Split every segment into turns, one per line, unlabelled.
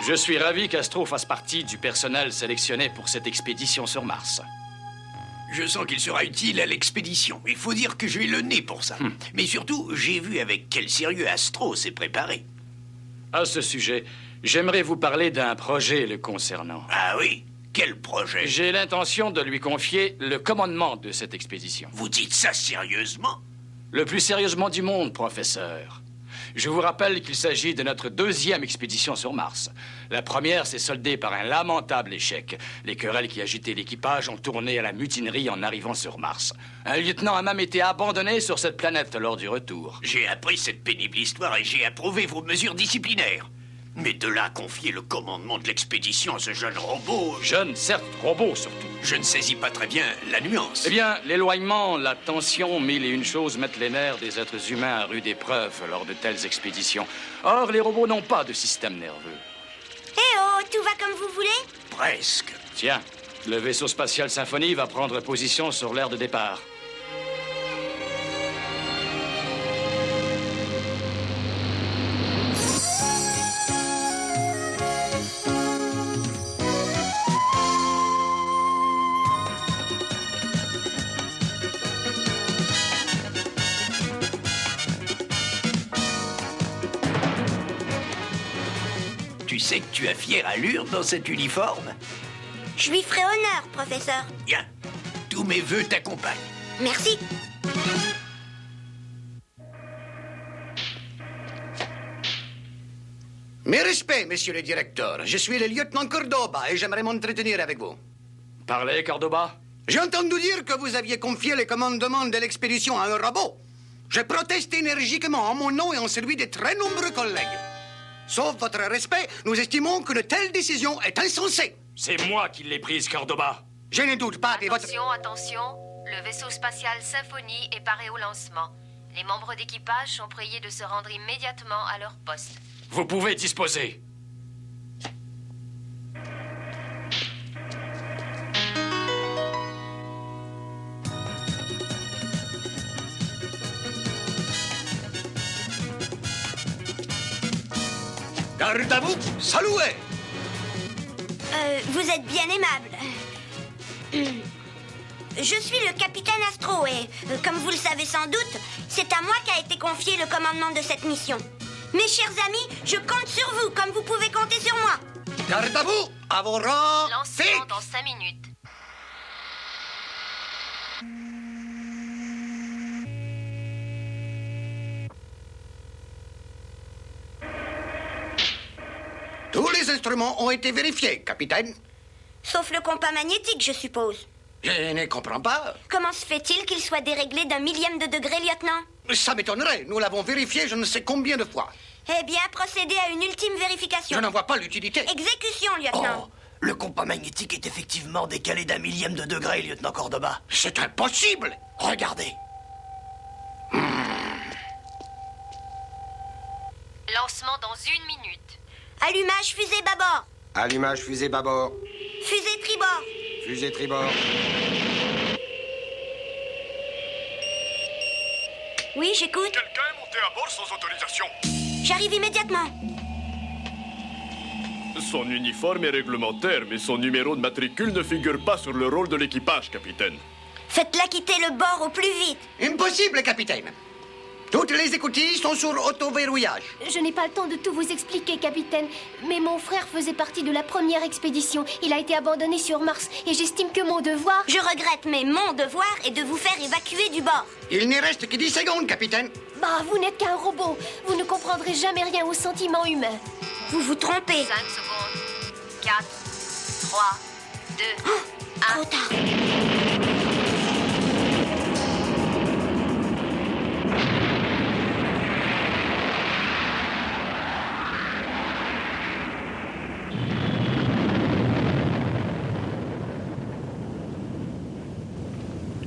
Je suis ravi qu'Astro fasse partie du personnel sélectionné pour cette expédition sur Mars.
Je sens qu'il sera utile à l'expédition. Il faut dire que j'ai le nez pour ça. Mais surtout, j'ai vu avec quel sérieux Astro s'est préparé.
À ce sujet, j'aimerais vous parler d'un projet le concernant.
Ah oui? Quel projet?
J'ai l'intention de lui confier le commandement de cette expédition.
Vous dites ça sérieusement?
Le plus sérieusement du monde, professeur. Je vous rappelle qu'il s'agit de notre 2e expédition sur Mars. La première s'est soldée par un lamentable échec. Les querelles qui agitaient l'équipage ont tourné à la mutinerie en arrivant sur Mars. Un lieutenant a même été abandonné sur cette planète lors du retour.
J'ai appris cette pénible histoire et j'ai approuvé vos mesures disciplinaires. Mais de là à confier le commandement de l'expédition à ce jeune robot...
Jeune, certes, robot surtout.
Je ne saisis pas très bien la nuance.
Eh bien, l'éloignement, la tension, mille et une choses mettent les nerfs des êtres humains à rude épreuve lors de telles expéditions. Or, les robots n'ont pas de système nerveux.
Eh oh, tout va comme vous voulez?
Presque.
Tiens, le vaisseau spatial Symphonie va prendre position sur l'aire de départ.
Tu sais que tu as fière allure dans cet uniforme?
Je lui ferai honneur, professeur.
Bien. Tous mes vœux t'accompagnent.
Merci.
Mes respects, monsieur le directeur. Je suis le lieutenant Cordoba et j'aimerais m'entretenir avec vous.
Parlez, Cordoba.
J'ai entendu dire que vous aviez confié le commandement de l'expédition à un robot. Je proteste énergiquement en mon nom et en celui de très nombreux collègues. Sauf votre respect, nous estimons qu'une telle décision est insensée.
C'est moi qui l'ai prise, Cordoba.
Je ne doute pas de votre...
Attention, le vaisseau spatial Symphonie est paré au lancement. Les membres d'équipage sont priés de se rendre immédiatement à leur poste.
Vous pouvez disposer.
Garde à vous, saluez.
Vous êtes bien aimable. Je suis le capitaine Astro et, comme vous le savez sans doute, c'est à moi qu'a été confié le commandement de cette mission. Mes chers amis, je compte sur vous, comme vous pouvez compter sur moi.
Garde à vous, à vos rangs.
Lancement dans 5 minutes.
Tous les instruments ont été vérifiés, capitaine.
Sauf le compas magnétique, je suppose.
Je ne comprends pas.
Comment se fait-il qu'il soit déréglé d'un millième de degré, lieutenant?
Ça m'étonnerait. Nous l'avons vérifié je ne sais combien de fois.
Eh bien, procédez à une ultime vérification.
Je n'en vois pas l'utilité.
Exécution, lieutenant.
Oh, le compas magnétique est effectivement décalé d'un millième de degré, lieutenant Cordoba.
C'est impossible.
Regardez.
Lancement dans 1 minute.
Allumage fusée bâbord.
Allumage fusée bâbord.
Fusée tribord.
Fusée tribord.
Oui, j'écoute.
Quelqu'un est monté à bord sans autorisation.
J'arrive immédiatement.
Son uniforme est réglementaire, mais son numéro de matricule ne figure pas sur le rôle de l'équipage, capitaine.
Faites-la quitter le bord au plus vite.
Impossible, capitaine. Toutes les écoutilles sont sur auto-verrouillage.
Je n'ai pas le temps de tout vous expliquer, capitaine. Mais mon frère faisait partie de la première expédition. Il a été abandonné sur Mars. Et j'estime que mon devoir...
Je regrette, mais mon devoir est de vous faire évacuer du bord.
Il n'y reste que 10 secondes, capitaine.
Bah, vous n'êtes qu'un robot. Vous ne comprendrez jamais rien aux sentiments humains.
Vous vous trompez.
5 secondes. 4, 3, 2, 1.
Trop tard.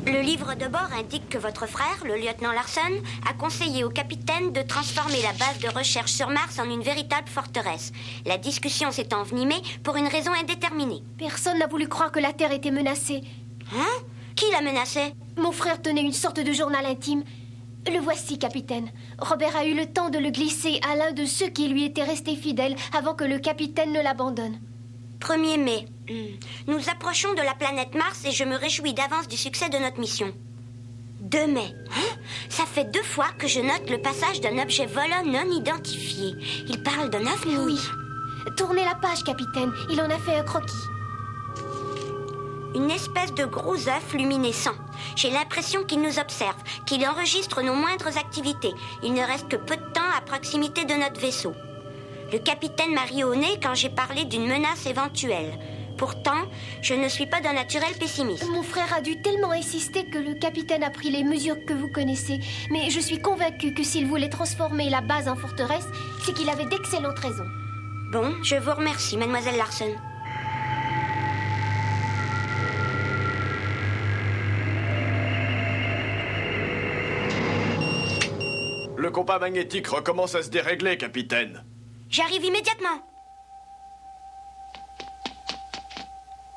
Le livre de bord indique que votre frère, le lieutenant Larson, a conseillé au capitaine de transformer la base de recherche sur Mars en une véritable forteresse. La discussion s'est envenimée pour une raison indéterminée.
Personne n'a voulu croire que la Terre était menacée.
Hein? Qui l'a menacé?
Mon frère tenait une sorte de journal intime. Le voici, capitaine. Robert a eu le temps de le glisser à l'un de ceux qui lui étaient restés fidèles avant que le capitaine ne l'abandonne.
1er mai. Nous approchons de la planète Mars et je me réjouis d'avance du succès de notre mission. 2 mai. Ça fait 2 fois que je note le passage d'un objet volant non identifié. Il parle d'un ovni.
Oui. Tournez la page, capitaine. Il en a fait un croquis.
Une espèce de gros œuf luminescent. J'ai l'impression qu'il nous observe, qu'il enregistre nos moindres activités. Il ne reste que peu de temps à proximité de notre vaisseau. Le capitaine m'a ri au nez quand j'ai parlé d'une menace éventuelle. Pourtant, je ne suis pas d'un naturel pessimiste.
Mon frère a dû tellement insister que le capitaine a pris les mesures que vous connaissez. Mais je suis convaincue que s'il voulait transformer la base en forteresse, c'est qu'il avait d'excellentes raisons.
Bon, je vous remercie, mademoiselle Larson.
Le compas magnétique recommence à se dérégler, capitaine.
J'arrive immédiatement.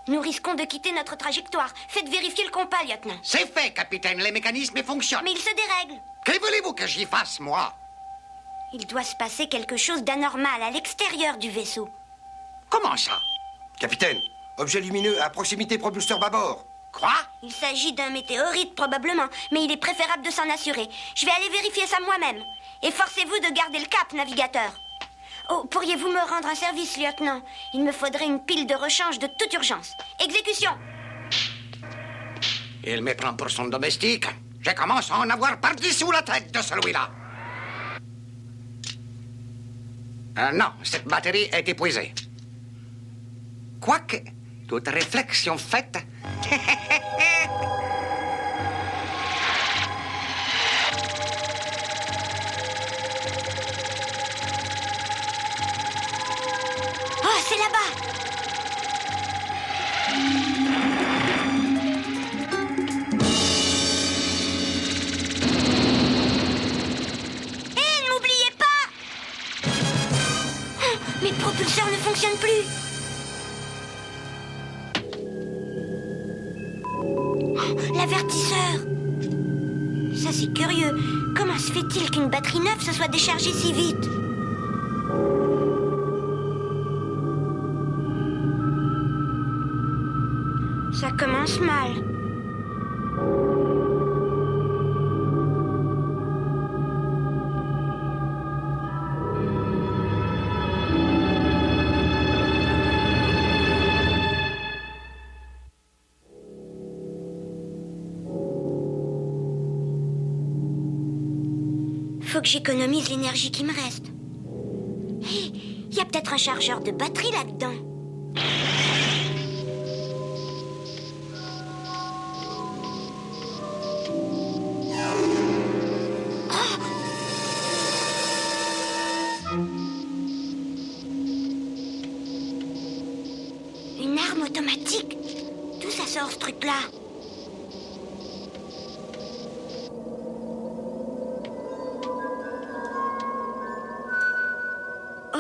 Nous risquons de quitter notre trajectoire. Faites vérifier le compas, lieutenant.
C'est fait, capitaine. Les mécanismes fonctionnent.
Mais il se dérègle.
Que voulez-vous que j'y fasse, moi?
Il doit se passer quelque chose d'anormal à l'extérieur du vaisseau.
Comment ça?
Capitaine, objet lumineux à proximité propulseur bâbord.
Quoi?
Il s'agit d'un météorite, probablement, mais il est préférable de s'en assurer. Je vais aller vérifier ça moi-même. Efforcez-vous de garder le cap, navigateur. Oh, pourriez-vous me rendre un service, lieutenant? Il me faudrait une pile de rechange de toute urgence. Exécution!
Il me prend pour son domestique. Je commence à en avoir par-dessous la tête de celui-là. Non, cette batterie est épuisée. Quoique, toute réflexion faite...
Oh, c'est là-bas! Hé, n'oubliez pas! Oh, mes propulseurs ne fonctionnent plus! Oh, l'avertisseur! Ça, c'est curieux. Comment se fait-il qu'une batterie neuve se soit déchargée si vite? Ça commence mal. Faut que j'économise l'énergie qui me reste. Hé, il y a peut-être un chargeur de batterie là-dedans. Une arme automatique? D'où ça sort ce truc-là? Oh.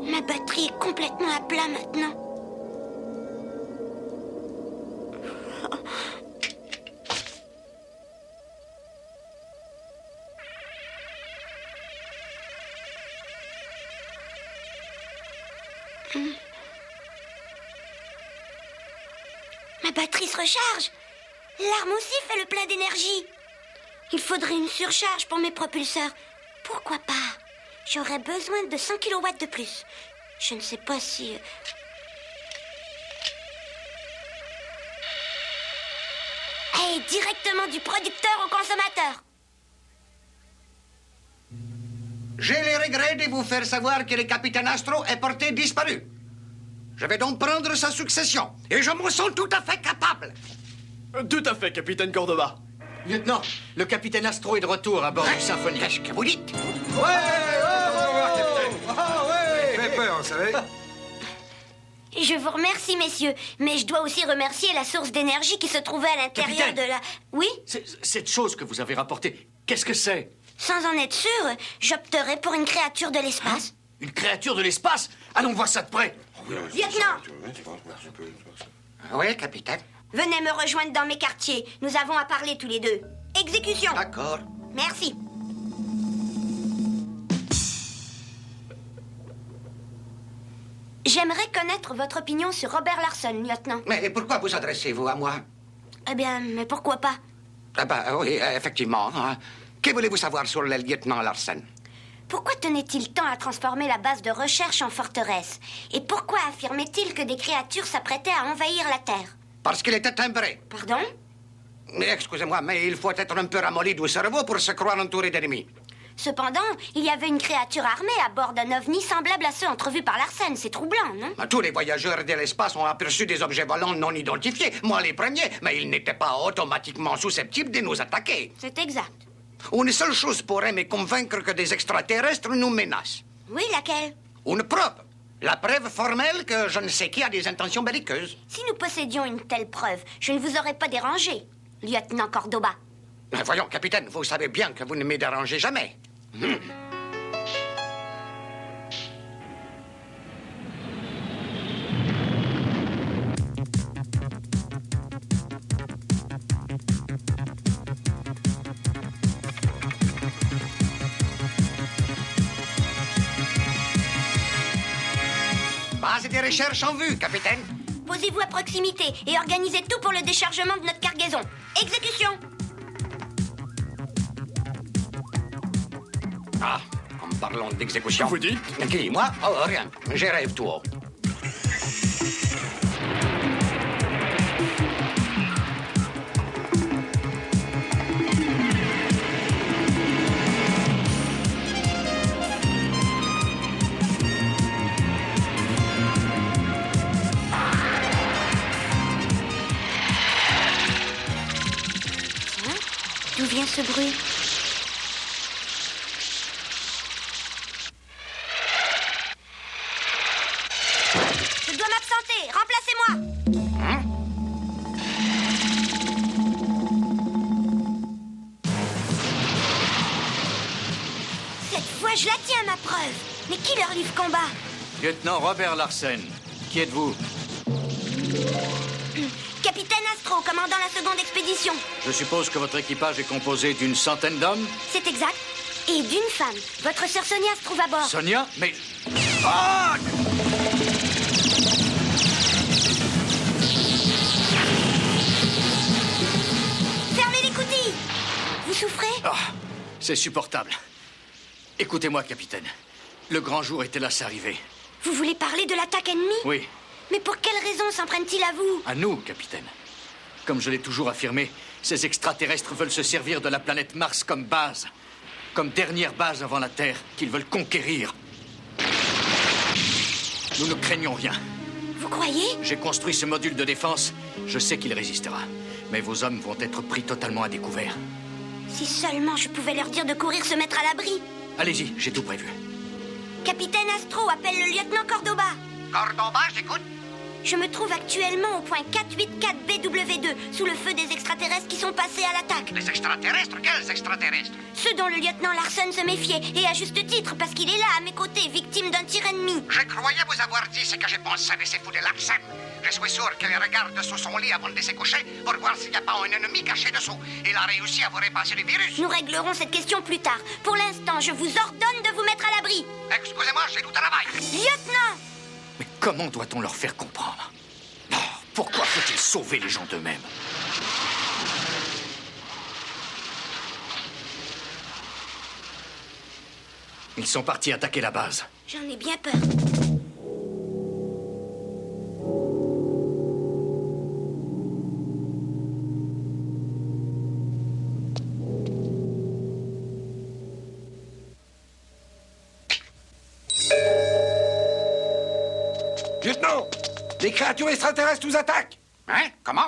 Ma batterie est complètement à plat maintenant. Ma batterie se recharge. L'arme aussi fait le plein d'énergie. Il faudrait une surcharge pour mes propulseurs. Pourquoi pas? J'aurais besoin de 100 kW de plus. Je ne sais pas si... Hey, directement du producteur au consommateur.
J'ai le regret de vous faire savoir que le capitaine Astro est porté disparu. Je vais donc prendre sa succession. Et je me sens tout à fait capable.
Tout à fait, capitaine Cordova.
Lieutenant, le capitaine Astro est de retour à bord du Symphonie.
Qu'est-ce que vous dites?
Fait peur, vous savez.
Je vous remercie, messieurs. Mais je dois aussi remercier la source d'énergie qui se trouvait à l'intérieur
Capitaine.
de la... Oui?
Cette chose que vous avez rapportée, qu'est-ce que c'est?
Sans en être sûr, j'opterais pour une créature de l'espace.
Une créature de l'espace? Allons voir ça de près.
Lieutenant!
Oui, capitaine.
Venez me rejoindre dans mes quartiers. Nous avons à parler tous les deux. Exécution.
D'accord.
Merci. J'aimerais connaître votre opinion sur Robert Larson, lieutenant.
Mais pourquoi vous adressez-vous à moi?
Eh bien, mais pourquoi pas?
Ah ben oui, effectivement. Hein. Que voulez-vous savoir sur le lieutenant Larsen?
Pourquoi tenait-il tant à transformer la base de recherche en forteresse? Et pourquoi affirmait-il que des créatures s'apprêtaient à envahir la Terre?
Parce qu'il était timbré.
Pardon?
Mais excusez-moi, mais il faut être un peu ramolli du cerveau pour se croire entouré d'ennemis.
Cependant, il y avait une créature armée à bord d'un ovni semblable à ceux entrevus par Larsen. C'est troublant, non?
Tous les voyageurs de l'espace ont aperçu des objets volants non identifiés. Moi, les premiers. Mais ils n'étaient pas automatiquement susceptibles de nous attaquer.
C'est exact.
Une seule chose pourrait me convaincre que des extraterrestres nous menacent.
Oui, laquelle?
Une preuve. La preuve formelle que je ne sais qui a des intentions belliqueuses.
Si nous possédions une telle preuve, je ne vous aurais pas dérangé, lieutenant Cordoba.
Mais voyons, capitaine, vous savez bien que vous ne me dérangez jamais. Base des recherches en vue, capitaine.
Posez-vous à proximité et organisez tout pour le déchargement de notre cargaison. Exécution!
Ah, en parlant d'exécution...
Vous dites?
Qui, moi? Oh, rien. Je rêve tout haut.
D'où vient ce bruit? Je dois m'absenter. Remplacez-moi. Cette fois, je la tiens, ma preuve. Mais qui leur livre combat?
Lieutenant Robert Larsen, qui êtes-vous?
Capitaine Astro, commandant la seconde expédition.
Je suppose que votre équipage est composé d'une centaine d'hommes?
C'est exact. Et d'une femme. Votre sœur Sonia se trouve à bord.
Sonia? Mais...
Fermez l'écoutille. Vous souffrez?
Ah, c'est supportable. Écoutez-moi, capitaine. Le grand jour est hélas arrivé.
Vous voulez parler de l'attaque ennemie?
Oui,
Mais pour quelle raison s'en prennent-ils à vous?
à nous, capitaine. Comme je l'ai toujours affirmé, ces extraterrestres veulent se servir de la planète Mars comme base. Comme dernière base avant la Terre, qu'ils veulent conquérir. Nous ne craignons rien.
Vous croyez?
J'ai construit ce module de défense. Je sais qu'il résistera. Mais vos hommes vont être pris totalement à découvert.
Si seulement je pouvais leur dire de courir se mettre à l'abri.
Allez-y, j'ai tout prévu.
Capitaine Astro appelle le lieutenant Cordoba.
Cordoba, j'écoute.
Je me trouve actuellement au point 484 BW2, sous le feu des extraterrestres qui sont passés à l'attaque.
Les extraterrestres? Quels extraterrestres?
Ceux dont le lieutenant Larson se méfiait, et à juste titre, parce qu'il est là, à mes côtés, victime d'un tir ennemi.
Je croyais vous avoir dit ce que je pensais de ces fous de Larsen. Je suis sûr qu'il regarde sous son lit avant de se coucher pour voir s'il n'y a pas un ennemi caché dessous. Il a réussi à vous repasser le virus.
Nous réglerons cette question plus tard. Pour l'instant, je vous ordonne de vous mettre à l'abri.
Excusez-moi, j'ai du travail.
Lieutenant!
Mais comment doit-on leur faire comprendre? Oh, pourquoi faut-il sauver les gens d'eux-mêmes? Ils sont partis attaquer la base.
J'en ai bien peur.
Lieutenant, les créatures extraterrestres nous attaquent.
Hein? Comment?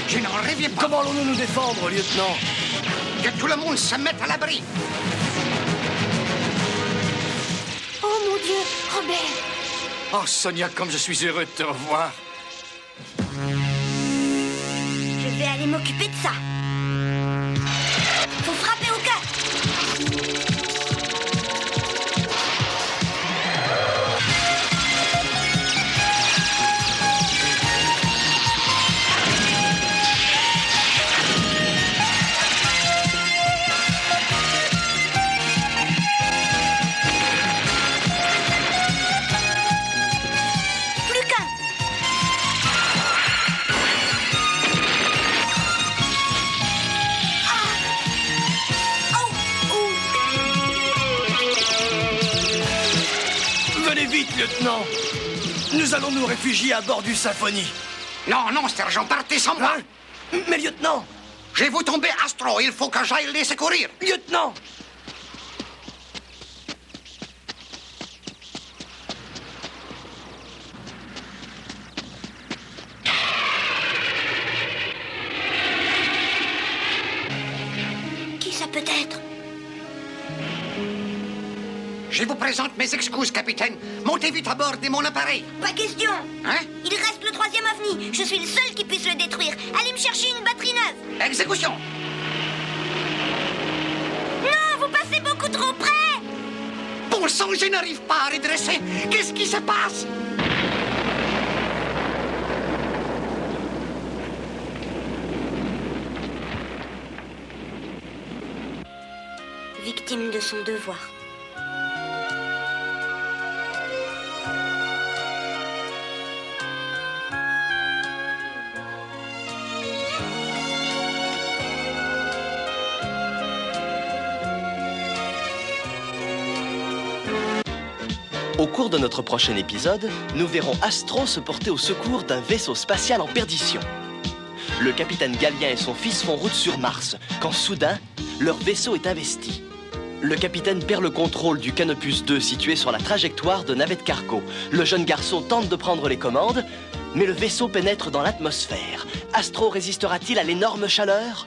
Je n'en reviens pas.
Comment allons-nous nous défendre, lieutenant?
Que tout le monde se mette à l'abri.
Oh mon Dieu, Robert!
Oh, Sonia, comme je suis heureux de te revoir.
Je vais aller m'occuper de ça. Faut frapper au cœur.
Vite, lieutenant! Nous allons nous réfugier à bord du Symphonie.
Non, non, sergent, partez sans moi.
Mais lieutenant!
Je vais vous tomber, Astro. Il faut que j'aille les secourir.
Lieutenant!
Qui ça peut être?
Je vous présente mes excuses, capitaine. Montez vite à bord de mon appareil.
Pas question.
Hein?
Il reste le 3e ovni. Je suis le seul qui puisse le détruire. Allez me chercher une batterie neuve.
Exécution.
Non, vous passez beaucoup trop près.
Bon sang, je n'arrive pas à redresser. Qu'est-ce qui se passe?
Victime de son devoir.
Au cours de notre prochain épisode, nous verrons Astro se porter au secours d'un vaisseau spatial en perdition. Le capitaine Galien et son fils font route sur Mars, quand soudain, leur vaisseau est investi. Le capitaine perd le contrôle du Canopus 2 situé sur la trajectoire de navette cargo. Le jeune garçon tente de prendre les commandes, mais le vaisseau pénètre dans l'atmosphère. Astro résistera-t-il à l'énorme chaleur ?